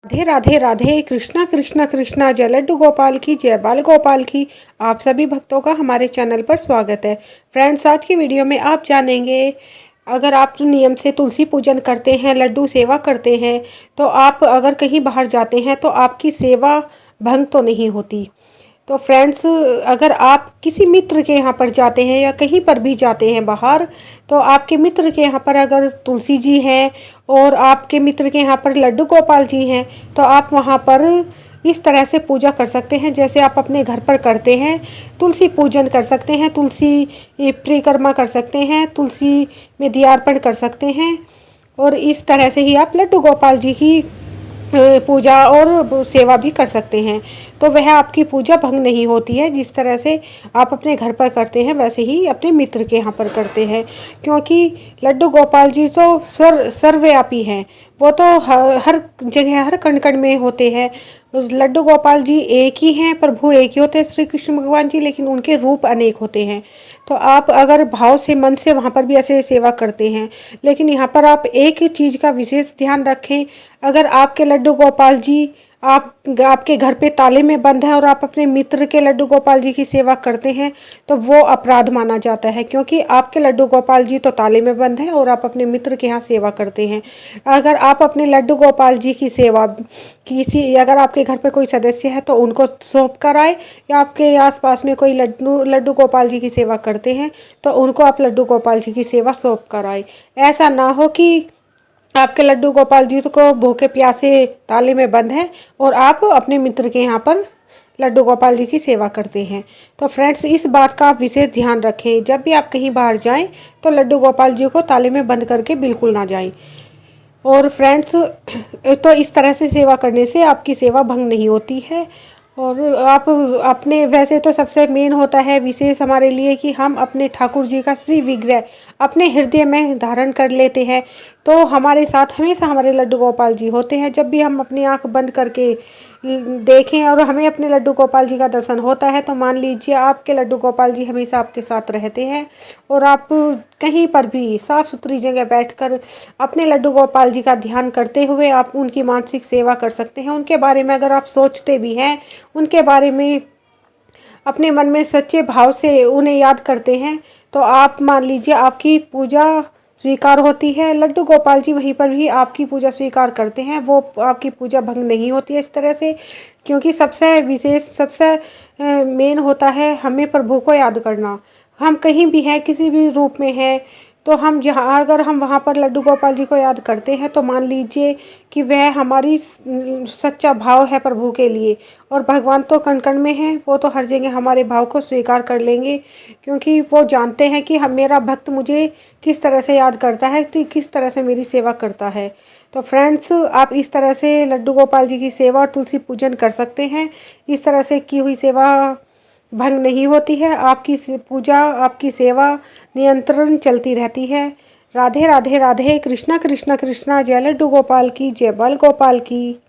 राधे राधे राधे कृष्णा कृष्णा कृष्णा जय लड्डू गोपाल की जय बाल गोपाल की। आप सभी भक्तों का हमारे चैनल पर स्वागत है। फ्रेंड्स, आज की वीडियो में आप जानेंगे, अगर आप नियम से तुलसी पूजन करते हैं, लड्डू सेवा करते हैं, तो आप अगर कहीं बाहर जाते हैं तो आपकी सेवा भंग तो नहीं होती। तो फ्रेंड्स, अगर आप किसी मित्र के यहाँ पर जाते हैं या कहीं पर भी जाते हैं बाहर, तो आपके मित्र के यहाँ पर अगर तुलसी जी हैं और आपके मित्र के यहाँ पर लड्डू गोपाल जी हैं, तो आप वहाँ पर इस तरह से पूजा कर सकते हैं जैसे आप अपने घर पर करते हैं। तुलसी पूजन कर सकते हैं, तुलसी परिक्रमा कर सकते हैं, तुलसी में दीयार्पण कर सकते हैं और इस तरह से ही आप लड्डू गोपाल जी की पूजा और सेवा भी कर सकते हैं। तो वह आपकी पूजा भंग नहीं होती है। जिस तरह से आप अपने घर पर करते हैं वैसे ही अपने मित्र के यहाँ पर करते हैं, क्योंकि लड्डू गोपाल जी तो सर्वव्यापी हैं। वो तो हर जगह हर कण कण में होते हैं। लड्डू गोपाल जी एक ही हैं, प्रभु एक ही होते हैं श्री कृष्ण भगवान जी, लेकिन उनके रूप अनेक होते हैं। तो आप अगर भाव से मन से वहाँ पर भी ऐसे सेवा करते हैं, लेकिन यहाँ पर आप एक ही चीज़ का विशेष ध्यान रखें। अगर आपके लड्डू गोपाल जी आपके घर पे ताले में बंद है और आप अपने मित्र के लड्डू गोपाल जी की सेवा करते हैं, तो वो अपराध माना जाता है, क्योंकि आपके लड्डू गोपाल जी तो ताले में बंद है और आप अपने मित्र के यहाँ सेवा करते हैं। अगर आप अपने लड्डू गोपाल जी की सेवा अगर आपके घर पे कोई सदस्य है तो उनको सौंप कर आए, या आपके आसपास में कोई लड्डू गोपाल जी की सेवा करते हैं तो उनको आप लड्डू गोपाल जी की सेवा सौंप कर आए। ऐसा ना हो कि आपके लड्डू गोपाल जी को भूखे प्यासे ताले में बंद है और आप अपने मित्र के यहाँ पर लड्डू गोपाल जी की सेवा करते हैं। तो फ्रेंड्स, इस बात का आप विशेष ध्यान रखें। जब भी आप कहीं बाहर जाएं तो लड्डू गोपाल जी को ताले में बंद करके बिल्कुल ना जाएं। और फ्रेंड्स, तो इस तरह से सेवा करने से आपकी सेवा भंग नहीं होती है। और आप अपने, वैसे तो सबसे मेन होता है विशेष हमारे लिए कि हम अपने ठाकुर जी का श्री विग्रह अपने हृदय में धारण कर लेते हैं। तो हमारे साथ हमेशा हमारे लड्डू गोपाल जी होते हैं। जब भी हम अपनी आंख बंद करके देखें और हमें अपने लड्डू गोपाल जी का दर्शन होता है, तो मान लीजिए आपके लड्डू गोपाल जी हमेशा आपके साथ रहते हैं। और आप कहीं पर भी साफ़ सुथरी जगह बैठकर अपने लड्डू गोपाल जी का ध्यान करते हुए आप उनकी मानसिक सेवा कर सकते हैं। उनके बारे में अगर आप सोचते भी हैं, उनके बारे में अपने मन में सच्चे भाव से उन्हें याद करते हैं, तो आप मान लीजिए आपकी पूजा स्वीकार होती है। लड्डू गोपाल जी वहीं पर भी आपकी पूजा स्वीकार करते हैं, वो आपकी पूजा भंग नहीं होती है इस तरह से, क्योंकि सबसे विशेष सबसे मेन होता है हमें प्रभु को याद करना। हम कहीं भी हैं, किसी भी रूप में हैं, तो हम जहाँ अगर हम वहाँ पर लड्डू गोपाल जी को याद करते हैं तो मान लीजिए कि वह हमारी सच्चा भाव है प्रभु के लिए। और भगवान तो कण कण में है, वो तो हर जगह हमारे भाव को स्वीकार कर लेंगे, क्योंकि वो जानते हैं कि हम, मेरा भक्त मुझे किस तरह से याद करता है, तो किस तरह से मेरी सेवा करता है। तो फ्रेंड्स, आप इस तरह से लड्डू गोपाल जी की सेवा और तुलसी पूजन कर सकते हैं। इस तरह से की हुई सेवा भंग नहीं होती है। आपकी पूजा, आपकी सेवा नियंत्रण चलती रहती है। राधे राधे राधे कृष्णा कृष्णा कृष्णा जय लड्डू गोपाल की जय बाल गोपाल की।